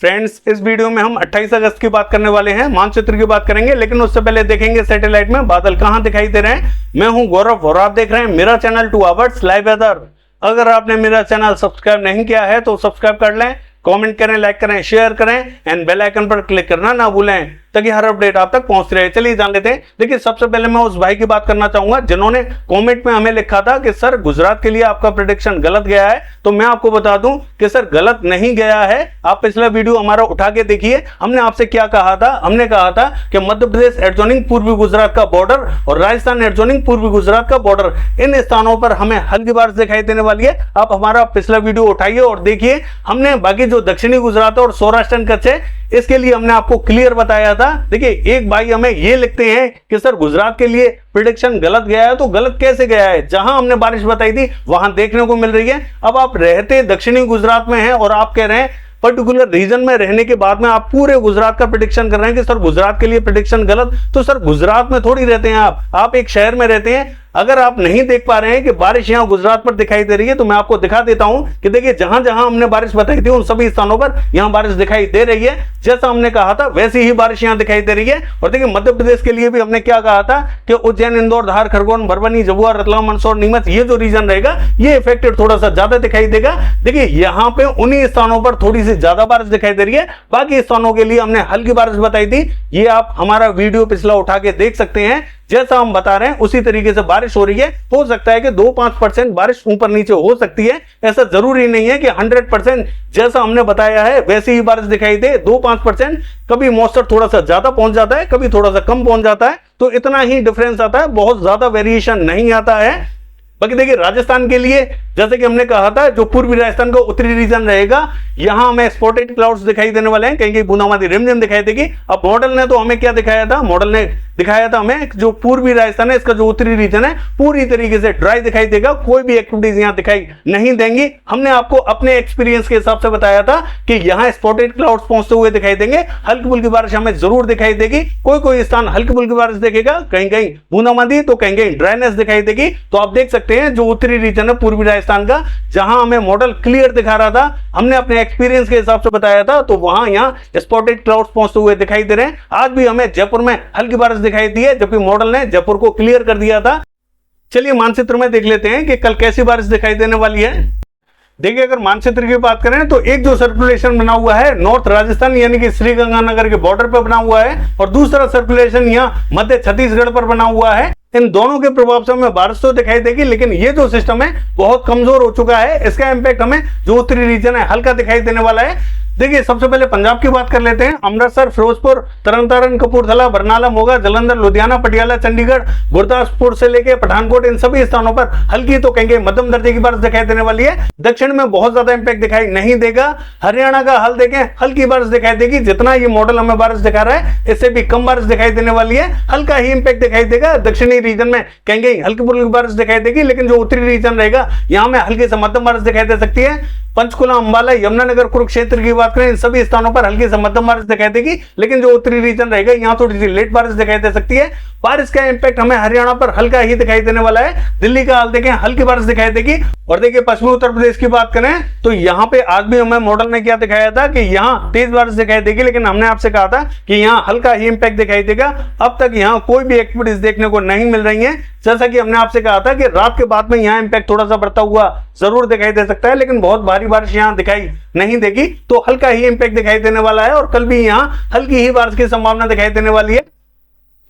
Friends, इस video में हम 28 अगस्त की बात करने वाले हैं, मानचित्र की बात करेंगे, लेकिन उससे पहले देखेंगे सैटेलाइट में बादल कहां दिखाई दे रहे हैं। मैं हूं गौरव और आप देख रहे हैं मेरा चैनल 2 आवर्स लाइव वेदर। अगर आपने मेरा चैनल सब्सक्राइब नहीं किया है तो सब्सक्राइब कर लें, कमेंट करें, लाइक करें, शेयर करें एंड बेल आइकन पर क्लिक करना ना भूलें ताकि हर अपडेट आप तक पहुंच रहे। चलिए जान लेते हैं। देखिए, सबसे पहले मैं उस भाई की बात करना चाहूंगा जिन्होंने कमेंट में हमें लिखा था कि सर गुजरात के लिए आपका प्रेडिक्शन गलत गया है। तो मैं आपको बता दूं कि सर गलत नहीं गया है। आप पिछला वीडियो हमारा उठा के देखिए, हमने आपसे क्या कहा था। हमने कहा था कि मध्य प्रदेश एडजॉइनिंग पूर्वी गुजरात का बॉर्डर और राजस्थान एडजॉइनिंग पूर्वी गुजरात का बॉर्डर, इन स्थानों पर हमें हल्की बारिश दिखाई देने वाली है। आप हमारा पिछला वीडियो उठाइए और देखिए, हमने बाकी जो दक्षिणी गुजरात और सौराष्ट्र कच्छ है इसके लिए हमने आपको क्लियर बताया था। देखिए, एक भाई हमें ये लिखते हैं कि सर गुजरात के लिए प्रेडिक्शन गलत गया है। तो गलत कैसे गया है? जहां हमने बारिश बताई थी वहां देखने को मिल रही है। अब आप रहते दक्षिणी गुजरात में हैं और आप कह रहे हैं पर्टिकुलर रीजन में रहने के बाद में आप पूरे गुजरात का प्रेडिक्शन कर रहे हैं कि सर गुजरात के लिए प्रेडिक्शन गलत। तो सर गुजरात में थोड़ी रहते हैं आप एक शहर में रहते हैं। अगर आप नहीं देख पा रहे हैं कि बारिश यहां गुजरात पर दिखाई दे रही है तो मैं आपको दिखा देता हूं कि देखिए, जहां जहां हमने बारिश बताई थी उन सभी स्थानों पर यहां बारिश दिखाई दे रही है। जैसा हमने कहा था वैसी ही बारिश यहां दिखाई दे रही है। और देखिए, मध्य प्रदेश के लिए भी हमने क्या कहा था कि उज्जैन, इंदौर, धार, खरगोन, परभनी, झाबुआ, रतलाम, मंदसौर, नीमच, ये जो रीजन रहेगा ये इफेक्टेड थोड़ा सा ज्यादा दिखाई देगा। देखिए, यहां पे उन्हीं स्थानों पर थोड़ी सी ज्यादा बारिश दिखाई दे रही है। बाकी स्थानों के लिए हमने हल्की बारिश बताई थी। ये आप हमारा वीडियो पिछला उठा के देख सकते हैं। जैसा हम बता रहे हैं उसी तरीके से बारिश हो रही है। हो सकता है कि 2-5% बारिश ऊपर नीचे हो सकती है। ऐसा जरूरी नहीं है कि 100% जैसा हमने बताया है वैसी ही बारिश दिखाई दे। 2-5% कभी मॉइस्चर थोड़ा सा ज्यादा पहुंच जाता है, कभी थोड़ा सा कम पहुंच जाता है। तो इतना ही डिफरेंस आता है, बहुत ज्यादा वेरिएशन नहीं आता है। बाकी देखिए, राजस्थान के लिए जैसे कि हमने कहा था, जो पूर्वी राजस्थान का उत्तरी रीजन रहेगा यहां हमें स्पॉटेड क्लाउड्स दिखाई देने वाले हैं, कहीं कहीं बूंदाबांदी रिमझिम दिखाई देगी। अब मॉडल ने तो हमें क्या दिखाया था? मॉडल ने दिखाया था हमें जो पूर्वी राजस्थान है, इसका जो उत्तरी रीजन है पूरी तरीके से ड्राई दिखाई देगा, कोई भी एक्टिविटीज यहां दिखाई नहीं देंगी। हमने आपको अपने एक्सपीरियंस के हिसाब से बताया था कि यहां स्पॉटेड क्लाउड्स पहुंचते हुए दिखाई देंगे, हल्की फुल्की बारिश हमें जरूर दिखाई देगी। कोई कोई स्थान हल्की फुल्की बारिश देखेगा, कहीं कहीं बूंदाबांदी, तो कहीं कहीं ड्राइनेस दिखाई देगी। तो आप देख सकते हैं जो उत्तरी रीजन है पूर्वी राजस्थान का, जहां हमें मॉडल क्लियर दिखा रहा था, हमने अपने एक्सपीरियंस के हिसाब से बताया था, तो वहां यहां स्पॉटेड क्लाउड्स पहुंचते हुए दिखाई दे रहे हैं। आज भी हमें जयपुर में हल्की बारिश दिखाई दी है, जबकि मॉडल ने जयपुर को क्लियर कर दिया था। चलिए मानचित्र में देख लेते हैं कि कल कैसी बारिश दिखाई देने वाली है। देखिए, अगर मानचित्र की बात करें तो एक जो सर्कुलेशन बना हुआ है नॉर्थ राजस्थान यानी कि श्रीगंगानगर के बॉर्डर पर बना हुआ है, और दूसरा सर्कुलेशन यहां मध्य छत्तीसगढ़ पर बना हुआ है। इन दोनों के प्रभाव से हमें बारिश तो दिखाई देगी, लेकिन ये जो सिस्टम है बहुत कमजोर हो चुका है। इसका इंपैक्ट हमें जो उत्तरी रीजन है हल्का दिखाई देने वाला है। देखिए, सबसे पहले पंजाब की बात कर लेते हैं। अमृतसर, फिरोजपुर, तरनतारन, कपूरथला, बरनाला, मोगा, जालंधर, लुधियाना, पटियाला, चंडीगढ़, गुरदासपुर से लेके पठानकोट, इन सभी स्थानों पर हल्की तो कहेंगे मध्यम दर्जे की बारिश दिखाई देने वाली है। दक्षिण में बहुत ज्यादा इंपैक्ट दिखाई नहीं देगा। हरियाणा का हाल देखें, हल्की बारिश दिखाई देगी। जितना ये मॉडल हमें बारिश दिखा रहा है इससे भी कम बारिश दिखाई देने वाली है। हल्का ही इंपैक्ट दिखाई देगा। दक्षिणी रीजन में कहेंगे हल्की फुल्की बारिश दिखाई देगी, लेकिन जो उत्तरी रीजन रहेगा यहां में हल्की से मध्यम बारिश दिखाई दे सकती है। पंचकुला, अंबाला, यमुनानगर, कुरुक्षेत्र की बात करें, इन सभी स्थानों पर हल्की से मध्यम बारिश दिखाई देगी, लेकिन जो उत्तरी रीजन रहेगा यहां थोड़ी सी लेट बारिश दिखाई दे सकती है। बारिश का इंपैक्ट हमें हरियाणा पर हल्का ही दिखाई देने वाला है। दिल्ली का हाल देखें, हल्की बारिश दिखाई देगी। और देखिए, पश्चिमी उत्तर प्रदेश की बात करें तो यहां पे आज भी हमें मॉडल ने क्या दिखाया था कि यहां तेज बारिश दिखाई देगी, लेकिन हमने आपसे कहा था कि यहां हल्का ही इंपैक्ट दिखाई देगा। अब तक यहां कोई भी एक्टिविटीज देखने को नहीं मिल रही है। जैसा कि हमने आपसे कहा था कि रात के बाद में यहां इंपैक्ट थोड़ा सा बढ़ता हुआ जरूर दिखाई दे सकता है, लेकिन बहुत भारी बारिश यहां दिखाई नहीं देगी। तो हल्का ही इंपैक्ट दिखाई देने वाला है, और कल भी यहां हल्की ही बारिश की संभावना दिखाई देने वाली है।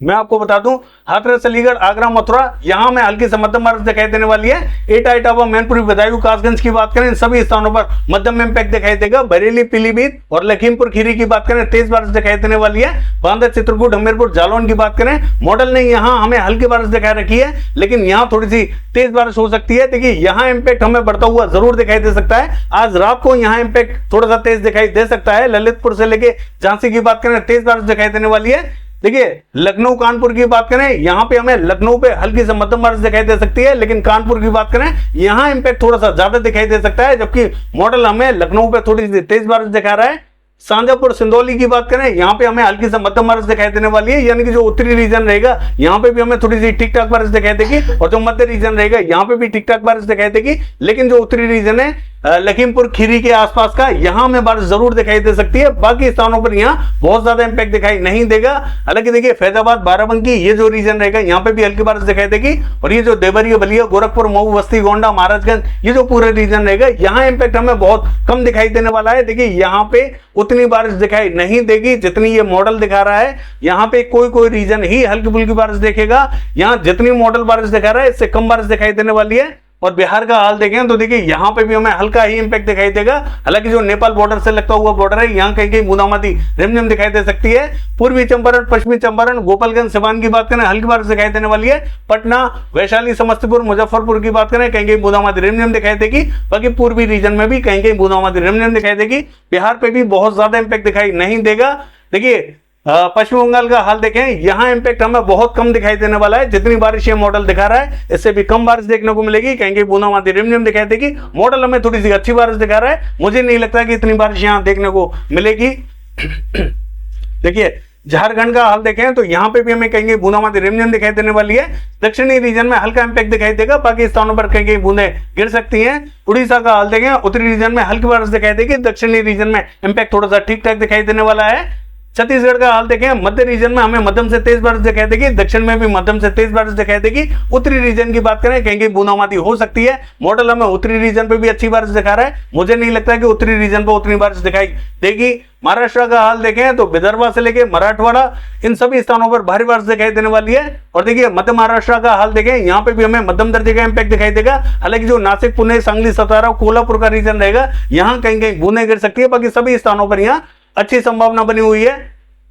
मैं आपको बता दूं, हाथरस, अलीगढ़, आगरा, मथुरा, यहां में हल्की से मध्यम बारिश दिखाई देने वाली है। एटा, इटावा, मैनपुरी, बदायूं, कासगंज की बात करें, इन सभी स्थानों पर मध्यम इंपैक्ट दिखाई देगा। बरेली, पीलीभीत और लखीमपुर खीरी की बात करें, तेज बारिश दिखाई देने वाली है। बांदा, चित्रकूट, हमीरपुर, जालौन की बात करें, मॉडल ने यहां हमें हल्की बारिश दिखाई रखी है, लेकिन यहां थोड़ी सी तेज बारिश हो सकती है। देखिए, यहां इंपैक्ट हमें बढ़ता हुआ जरूर दिखाई दे सकता है। आज रात को यहां इंपैक्ट थोड़ा सा तेज दिखाई दे सकता है। ललितपुर से लेके झांसी की बात करें, तेज बारिश दिखाई देने वाली है। देखिए, लखनऊ, कानपुर की बात करें, यहां पे हमें लखनऊ पे हल्की से मध्यम बारिश दिखाई दे सकती है, लेकिन कानपुर की बात करें यहां इंपैक्ट थोड़ा सा ज्यादा दिखाई दे सकता है, जबकि मॉडल हमें लखनऊ पे थोड़ी सी तेज बारिश दिखा रहा है। शाजापुर सिंदौली की बात करें, यहाँ पे हमें हल्की से मध्यम बारिश दिखाई देने वाली है, यानी कि जो उत्तरी रीजन रहेगा यहाँ पे भी हमें थोड़ी सी ठीक ठाक बारिश दिखाई देगी, और जो मध्य रीजन रहेगा यहाँ पे भी ठीक ठाक बारिश दिखाई देगी। लेकिन जो उत्तरी रीजन है लखीमपुर खीरी के आसपास का, यहाँ में बारिश जरूर दिखाई दे सकती है। बाकी स्थानों पर यहाँ बहुत ज्यादा इंपैक्ट दिखाई नहीं देगा। हालांकि देखिए फैजाबाद, बाराबंकी ये जो रीजन रहेगा यहाँ पे भी हल्की बारिश दिखाई देगी, और ये जो देवरिया, बलिया, गोरखपुर, मऊ, बस्ती, गोंडा, महाराजगंज ये जो पूरे रीजन रहेगा यहाँ इंपैक्ट हमें बहुत कम दिखाई देने वाला है। देखिए यहाँ पे उतनी बारिश दिखाई नहीं देगी जितनी ये मॉडल दिखा रहा है। यहाँ पे कोई रीजन ही हल्की फुल्की बारिश देखेगा, यहाँ जितनी मॉडल बारिश दिखा रहा है इससे कम बारिश दिखाई देने वाली है। और बिहार का हाल देखें तो देखिए यहाँ पे भी हमें हल्का ही इंपैक्ट दिखाई देगा। हालांकि जो नेपाल बॉर्डर से लगता हुआ बॉर्डर है यहाँ कहीं कहीं बूंदाबांदी रिमझिम दिखाई दे सकती है। पूर्वी चंपारण, पश्चिमी चंपारण, गोपालगंज, सिवान की बात करें हल्की बारिश दिखाई देने वाली है। पटना, वैशाली, समस्तीपुर, मुजफ्फरपुर की बात करें कहीं कहीं बूंदाबांदी रिमझिम दिखाई देगी। बाकी पूर्वी रीजन में भी कहीं कहीं बूंदाबांदी रिमझिम दिखाई देगी। बिहार पे भी बहुत ज्यादा इंपैक्ट दिखाई नहीं देगा। देखिए पश्चिम बंगाल का हाल देखें, यहाँ इंपैक्ट हमें बहुत कम दिखाई देने वाला है। जितनी बारिश ये मॉडल दिखा रहा है इससे भी कम बारिश देखने को मिलेगी, कहीं कहीं बूंदाबांदी रिमझिम दिखाई देगी। मॉडल हमें थोड़ी सी अच्छी बारिश दिखा रहा है, मुझे नहीं लगता कि इतनी बारिश यहाँ देखने को मिलेगी। देखिए झारखंड का हाल देखें तो यहाँ पे भी हमें कहीं कहीं बूंदाबांदी रिमझिम दिखाई देने वाली है। दक्षिणी रीजन में हल्का इंपैक्ट दिखाई देगा, बाकी स्थानों पर कहीं कहीं बूंदे गिर सकती हैं। उड़ीसा का हाल देखें, उत्तरी रीजन में हल्की बारिश दिखाई देगी, दक्षिणी रीजन में इंपैक्ट थोड़ा सा ठीक ठाक दिखाई देने वाला है। छत्तीसगढ़ का हाल देखें, मध्य रीजन में हमें मध्यम से तेज बारिश दिखाई देगी, दक्षिण में भी मध्यम से तेज बारिश दिखाई देगी। उत्तरी रीजन की बात करें कहीं कहीं बूंदाबांदी हो सकती है। मॉडल हमें उत्तरी रीजन पे भी अच्छी बारिश दिखा रहा है, मुझे नहीं लगता कि उत्तरी रीजन पर उतनी बारिश दिखाई देगी। महाराष्ट्र का हाल देखें तो विदर्भ से लेके मराठवाड़ा इन सभी स्थानों पर भारी बारिश दिखाई देने वाली है। और देखिए मध्य महाराष्ट्र का हाल देखें, यहाँ पे भी हमें मध्यम दर्जे का इंपैक्ट दिखाई देगा। हालांकि जो नासिक, पुणे, सांगली, सतारा, कोल्हापुर का रीजन रहेगा यहाँ कहीं कहीं बूंदे गिर सकती है। बाकी सभी स्थानों पर यहाँ अच्छी संभावना बनी हुई है।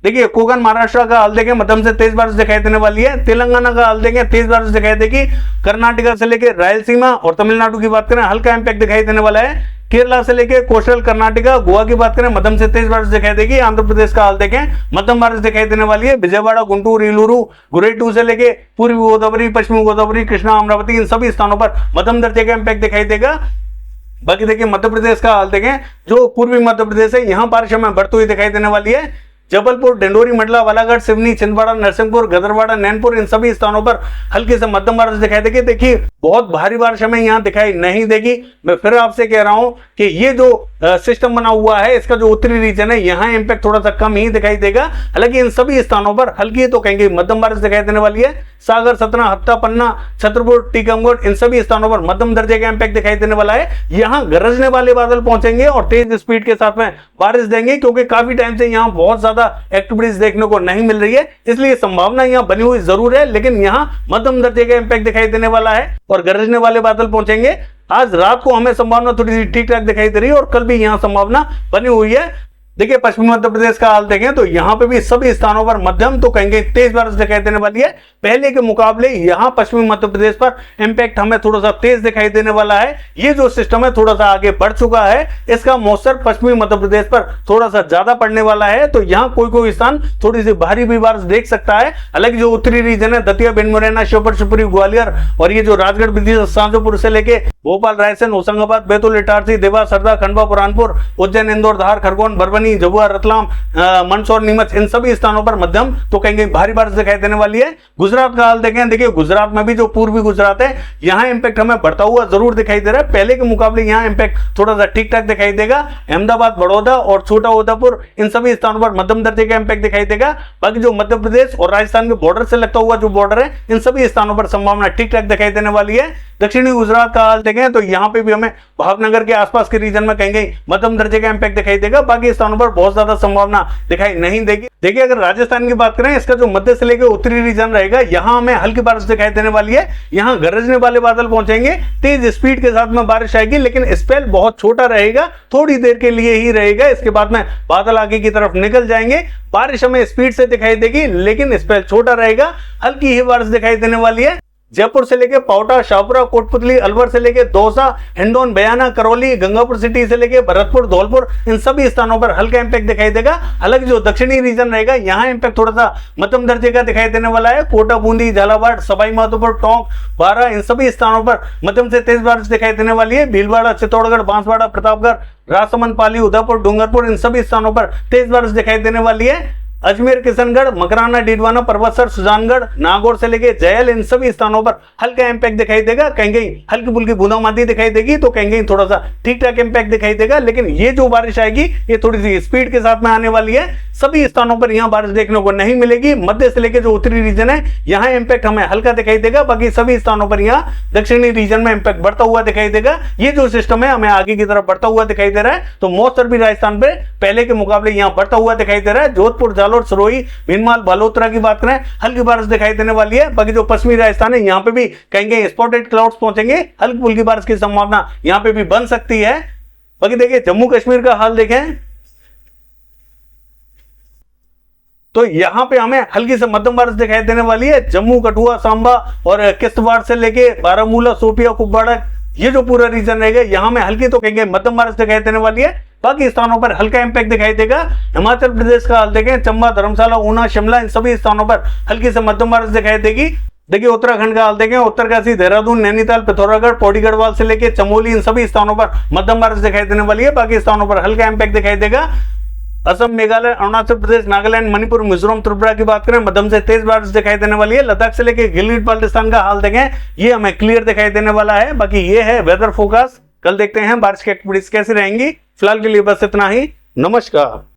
देखिए कोकण महाराष्ट्र का हाल देखें, मध्यम से तेज बारिश दिखाई देने वाली है। तेलंगाना का हाल देखें, तेज बारिश दिखाई देगी। कर्नाटक से लेकर रायलसीमा और तमिलनाडु की बात करें हल्का इंपैक्ट दिखाई देने वाला है। केरला से लेकर कोस्टल कर्नाटका, गोवा की बात करें मध्यम से तेज बारिश दिखाई देगी। आंध्र प्रदेश का हाल देखें मध्यम बारिश दिखाई देने वाली है। विजयवाड़ा, गुंटूर, इलूरू, गुरेटू से लेकर पूर्वी गोदावरी, पश्चिमी गोदावरी, कृष्णा, अमरावती इन सभी स्थानों पर मध्यम दर्जे का इंपैक्ट दिखाई देगा। बाकी देखिए मध्य प्रदेश का हाल देखें, जो पूर्वी मध्य प्रदेश है यहाँ बारिश हमें बढ़ती हुई दिखाई देने वाली है। जबलपुर, डिंडोरी, मंडला, बालाघाट, सिवनी, छिंदवाड़ा, नरसिंहपुर, गदरवाड़ा, नैनपुर इन सभी स्थानों पर हल्की से मध्यम बारिश दिखाई देगी। देखिए बहुत भारी बारिश हमें यहाँ दिखाई नहीं देगी। मैं फिर आपसे कह रहा हूं कि ये जो सिस्टम बना हुआ है इसका जो उत्तरी रीजन है यहाँ इंपैक्ट थोड़ा सा कम ही दिखाई देगा। हालांकि इन सभी स्थानों पर हल्की तो कहीं मध्यम बारिश दिखाई देने वाली है। सागर, सतना, हत्ता, पन्ना, छतरपुर, टीकमगढ़ इन सभी स्थानों पर मध्यम दर्जे का इंपैक्ट दिखाई देने वाला है। यहाँ गरजने वाले बादल पहुंचेंगे और तेज स्पीड के साथ में बारिश देंगे, क्योंकि काफी टाइम से यहाँ बहुत ज्यादा एक्टिविटीज देखने को नहीं मिल रही है, इसलिए संभावना यहाँ बनी हुई जरूर है, लेकिन यहाँ मध्यम दर्जे का इंपैक्ट दिखाई देने वाला है और गरजने वाले बादल पहुंचेंगे। आज रात को हमें संभावना थोड़ी सी ठीक ठाक दिखाई दे रही है और कल भी यहाँ संभावना बनी हुई है। देखिए पश्चिमी मध्य प्रदेश का हाल देखें तो यहाँ पे भी सभी स्थानों पर मध्यम तो कहीं कहीं तेज बारिश दिखाई देने वाली है। पहले के मुकाबले यहाँ पश्चिमी मध्य प्रदेश पर इंपैक्ट हमें थोड़ा सा तेज दिखाई देने वाला है। ये जो सिस्टम है थोड़ा सा आगे बढ़ चुका है, इसका मौसर पश्चिमी मध्य प्रदेश पर थोड़ा सा ज्यादा पड़ने वाला है, तो यहाँ कोई स्थान थोड़ी सी भारी भी बारिश देख सकता है। हालांकि जो उत्तरी रीजन है दतिया, भिंड, मुरैना, श्योपुर, शिवपुरी, ग्वालियर और ये जो राजगढ़, विदिशा, शाजापुर से लेके भोपाल, रायसेन, होशंगाबाद, बैतूल, इटारसी, देवास, हरदा, खंडवा, बुरहानपुर, उज्जैन, इंदौर, धार, खरगोन, भरबनी, झबुआ, रतलाम, मंदसौर, नीमच इन सभी स्थानों पर मध्यम तो कहीं भारी बारिश दिखाई देने वाली है। गुजरात का हाल देखें, देखिए गुजरात में भी जो पूर्वी गुजरात है यहाँ इंपैक्ट हमें बढ़ता हुआ जरूर दिखाई दे रहा है। पहले के मुकाबले यहाँ इंपैक्ट थोड़ा सा ठीक ठाक दिखाई देगा। अहमदाबाद, बड़ौदा और छोटा उदयपुर इन सभी स्थानों पर मध्यम दर्जे का इंपैक्ट दिखाई देगा। बाकी जो मध्य प्रदेश और राजस्थान के बॉर्डर से लगता हुआ जो बॉर्डर है इन सभी स्थानों पर संभावना ठीक ठाक दिखाई देने वाली है। दक्षिणी गुजरात का हाल देखें तो यहाँ पे भी हमें भावनगर के आसपास के रीजन में कहीं मध्यम दर्जे का इंपैक्ट दिखाई देगा। बाकी स्थानों पर बहुत ज्यादा संभावना दिखाई नहीं देगी। देखिए अगर राजस्थान की बात करें, इसका जो मध्य से लेकर उत्तरी रीजन रहेगा यहाँ हमें हल्की बारिश दिखाई देने वाली है। यहाँ गरजने वाले बादल पहुंचेंगे, तेज स्पीड के साथ में बारिश आएगी, लेकिन स्पेल बहुत छोटा रहेगा, थोड़ी देर के लिए ही रहेगा। इसके बाद में बादल आगे की तरफ निकल जाएंगे। बारिश हमें स्पीड से दिखाई देगी, लेकिन स्पेल छोटा रहेगा, हल्की ही बारिश दिखाई देने वाली है। जयपुर से लेके पावटा, शाहपुरा, कोटपुतली, अलवर से लेके दौसा, हिंडौन, बयाना, करौली, गंगापुर सिटी से लेके भरतपुर, धौलपुर, इन सभी स्थानों पर हल्का इंपैक्ट दिखाई देगा। हालांकि जो दक्षिणी रीजन रहेगा यहाँ इंपैक्ट थोड़ा सा मध्यम दर्जे का दिखाई देने वाला है। कोटा, बूंदी, झालावाड़, सवाई माधोपुर, टोंक, बारा, इन सभी स्थानों पर मध्यम से तेज बारिश दिखाई देने वाली है। भीलवाड़ा, चित्तौड़गढ़, बांसवाड़ा, प्रतापगढ़, राजसमंद, पाली, उदयपुर, डूंगरपुर, इन सभी स्थानों पर तेज बारिश दिखाई देने वाली है। अजमेर, किशनगढ़, मकराना, डीडवाना, परबतसर, सुजानगढ़, नागौर से लेके जयल, इन सभी स्थानों पर हल्का इंपैक्ट दिखाई देगा। कहीं कहीं हल्की फुल्की बूंदाबांदी दिखाई देगी तो कहीं कहीं थोड़ा सा ठीक ठाक इंपैक्ट दिखाई देगा। लेकिन ये जो बारिश आएगी ये थोड़ी सी स्पीड के साथ में आने वाली है। सभी स्थानों पर यहाँ बारिश देखने को नहीं मिलेगी। मध्य से लेकर जो उत्तरी रीजन है यहाँ इंपैक्ट हमें हल्का दिखाई देगा। बाकी सभी स्थानों पर यहाँ दक्षिणी रीजन में इंपैक्ट बढ़ता हुआ दिखाई देगा। ये जो सिस्टम है हमें आगे की तरफ बढ़ता हुआ दिखाई दे रहा है। तो मॉइस्चर भी राजस्थान पे पहले के मुकाबले यहाँ बढ़ता हुआ दिखाई दे रहा है। जोधपुर, जालोर, सिरोही, भीनमाल, बालोतरा की बात करें हल्की बारिश दिखाई देने वाली है। बाकी जो पश्चिमी राजस्थान है यहाँ पे भी कहीं कहीं स्पॉटेड क्लाउड्स पहुंचेंगे, हल्की फुल्की बारिश की संभावना यहाँ पे भी बन सकती है। बाकी देखिए जम्मू कश्मीर का हाल देखें तो यहाँ पे हमें हल्की से मध्यम बारिश दिखाई देने वाली है। जम्मू, कठुआ, सांबा और किश्तवाड़ से लेके बारामूला, शोपिया, कुपवाड़ा, ये जो पूरा रीजन रहेगा यहाँ में हल्की तो कहेंगे मध्यम बारिश दिखाई देने वाली है। बाकी स्थानों पर हल्का इंपैक्ट दिखाई देगा। हिमाचल प्रदेश का हाल देखें, चंबा, धर्मशाला, ऊना, शिमला, इन सभी स्थानों पर हल्की से मध्यम बारिश दिखाई देगी। देखिए उत्तराखंड का हाल देखें, उत्तरकाशी, देहरादून, नैनीताल, पिथौरागढ़, पौड़ी गढ़वाल से लेके चमोली, इन सभी स्थानों पर मध्यम बारिश दिखाई देने वाली है। बाकी स्थानों पर हल्का इंपैक्ट दिखाई देगा। असम, मेघालय, अरुणाचल प्रदेश, नागालैंड, मणिपुर, मिजोरम, त्रिपुरा की बात करें मध्यम से तेज बारिश दिखाई देने वाली है। लद्दाख से लेकर गिलगित बाल्टिस्तान का हाल देखें ये हमें क्लियर दिखाई देने वाला है। बाकी ये है वेदर फोरकास्ट। कल देखते हैं बारिश की एक्टिविटीज कैसी रहेंगी। फिलहाल के लिए बस इतना ही। नमस्कार।